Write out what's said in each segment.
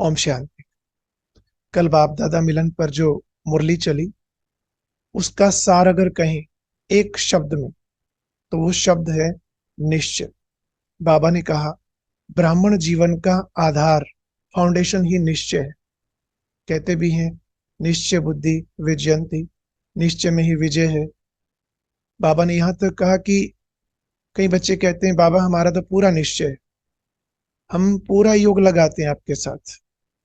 ओम शांति। कल बाप दादा मिलन पर जो मुरली चली, उसका सार अगर कहें एक शब्द में, तो वो शब्द है निश्चय। बाबा ने कहा ब्राह्मण जीवन का आधार, फाउंडेशन ही निश्चय है। कहते भी हैं निश्चय बुद्धि विजयंती, निश्चय में ही विजय है। बाबा ने यहां तक कहा कि कई बच्चे कहते हैं बाबा हमारा तो पूरा निश्चय है, हम पूरा योग लगाते हैं आपके साथ,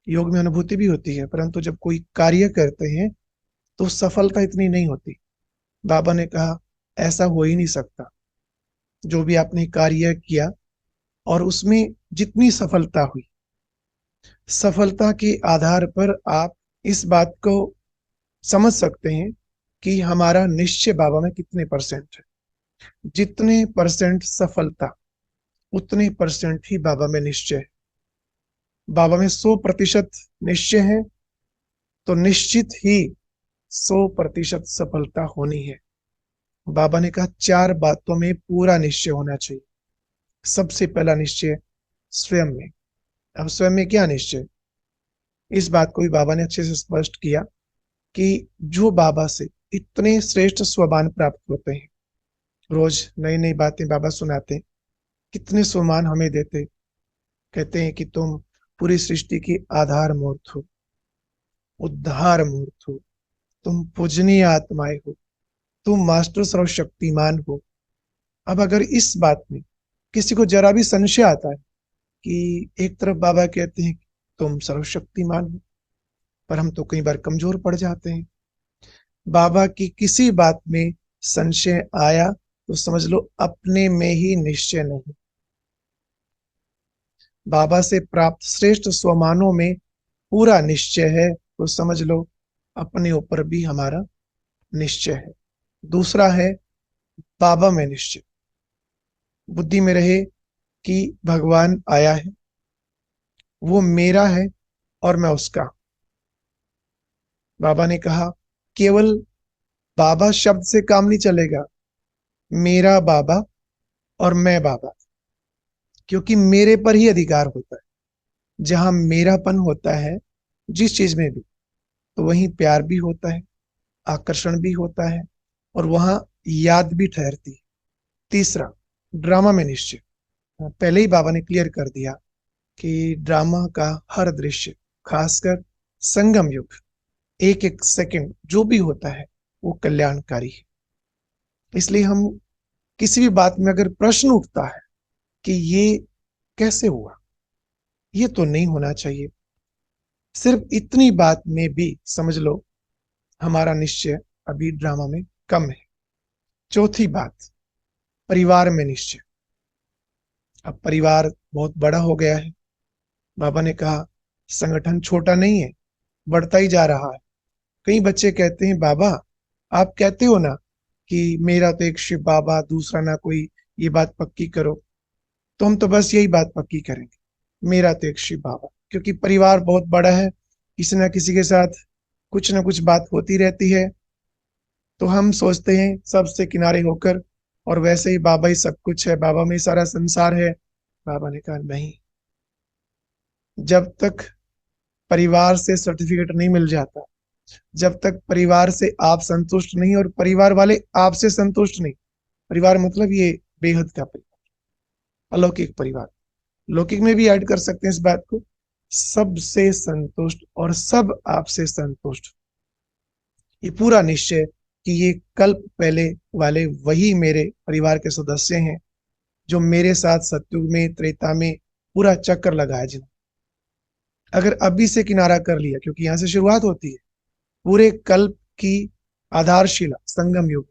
योग में अनुभूति भी होती है, परंतु जब कोई कार्य करते हैं तो सफलता इतनी नहीं होती। बाबा ने कहा ऐसा हो ही नहीं सकता। जो भी आपने कार्य किया और उसमें जितनी सफलता हुई, सफलता के आधार पर आप इस बात को समझ सकते हैं कि हमारा निश्चय बाबा में कितने परसेंट है। जितने परसेंट सफलता, उतने परसेंट ही बाबा में निश्चय है। बाबा में 100% निश्चय है तो निश्चित ही 100% सफलता होनी है। बाबा ने कहा 4 बातों में पूरा निश्चय होना चाहिए। सबसे पहला निश्चय स्वयं में। अब स्वयं में क्या निश्चय, इस बात को भी बाबा ने अच्छे से स्पष्ट किया कि जो बाबा से इतने श्रेष्ठ स्वमान प्राप्त होते हैं, रोज नई नई बातें बाबा सुनाते हैं, कितने स्वमान हमें देते, कहते हैं कि तुम पूरी सृष्टि की आधार मूर्त हो, उद्धार मूर्त हो, तुम पूजनीय आत्माएं हो, तुम मास्टर सर्वशक्तिमान हो। अब अगर इस बात में किसी को जरा भी संशय आता है कि एक तरफ बाबा कहते हैं कि तुम सर्वशक्तिमान हो, पर हम तो कई बार कमजोर पड़ जाते हैं। बाबा की किसी बात में संशय आया तो समझ लो अपने में ही निश्चय नहीं। बाबा से प्राप्त श्रेष्ठ स्वमानों में पूरा निश्चय है तो समझ लो अपने ऊपर भी हमारा निश्चय है। दूसरा है बाबा में निश्चय। बुद्धि में रहे कि भगवान आया है, वो मेरा है और मैं उसका। बाबा ने कहा केवल बाबा शब्द से काम नहीं चलेगा, मेरा बाबा और मैं बाबा, क्योंकि मेरे पर ही अधिकार होता है। जहां मेरापन होता है जिस चीज में भी, तो वहीं प्यार भी होता है, आकर्षण भी होता है, और वहां याद भी ठहरती है। तीसरा ड्रामा में निश्चय। पहले ही बाबा ने क्लियर कर दिया कि ड्रामा का हर दृश्य, खासकर संगम युग, एक एक सेकंड जो भी होता है वो कल्याणकारी है। इसलिए हम किसी भी बात में अगर प्रश्न उठता है कि ये कैसे हुआ, ये तो नहीं होना चाहिए, सिर्फ इतनी बात में भी समझ लो हमारा निश्चय अभी ड्रामा में कम है। चौथी बात परिवार में निश्चय। अब परिवार बहुत बड़ा हो गया है। बाबा ने कहा संगठन छोटा नहीं है, बढ़ता ही जा रहा है। कई बच्चे कहते हैं बाबा आप कहते हो ना कि मेरा तो एक शिव बाबा दूसरा ना कोई, ये बात पक्की करो। तो हम तो बस यही बात पक्की करेंगे, मेरा तो एक शिव बाबा, क्योंकि परिवार बहुत बड़ा है, किसी ना किसी के साथ कुछ ना कुछ बात होती रहती है। तो हम सोचते हैं सबसे किनारे होकर, और वैसे ही बाबा ही सब कुछ है, बाबा में ही सारा संसार है। बाबा ने कहा नहीं, जब तक परिवार से सर्टिफिकेट नहीं मिल जाता, जब तक परिवार से आप संतुष्ट नहीं और परिवार वाले आपसे संतुष्ट नहीं, परिवार मतलब ये बेहद का परिवार, अलौकिक परिवार, लौकिक में भी ऐड कर सकते हैं इस बात को, सबसे संतुष्ट और सब आपसे संतुष्ट, ये पूरा निश्चय कि ये कल्प पहले वाले वही मेरे परिवार के सदस्य हैं, जो मेरे साथ सतयुग में त्रेता में पूरा चक्कर लगाया। जिन्होंने अगर अभी से किनारा कर लिया, क्योंकि यहां से शुरुआत होती है पूरे कल्प की आधारशिला संगम युग,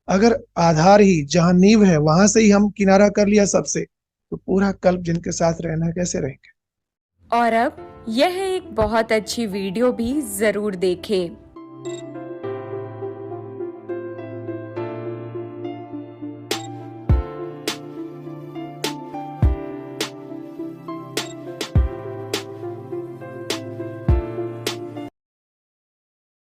अगर आधार ही जहां नींव है वहां से ही हम किनारा कर लिया सबसे, तो पूरा कल्प जिनके साथ रहना है कैसे रहेंगे। और अब यह एक बहुत अच्छी वीडियो भी जरूर देखें।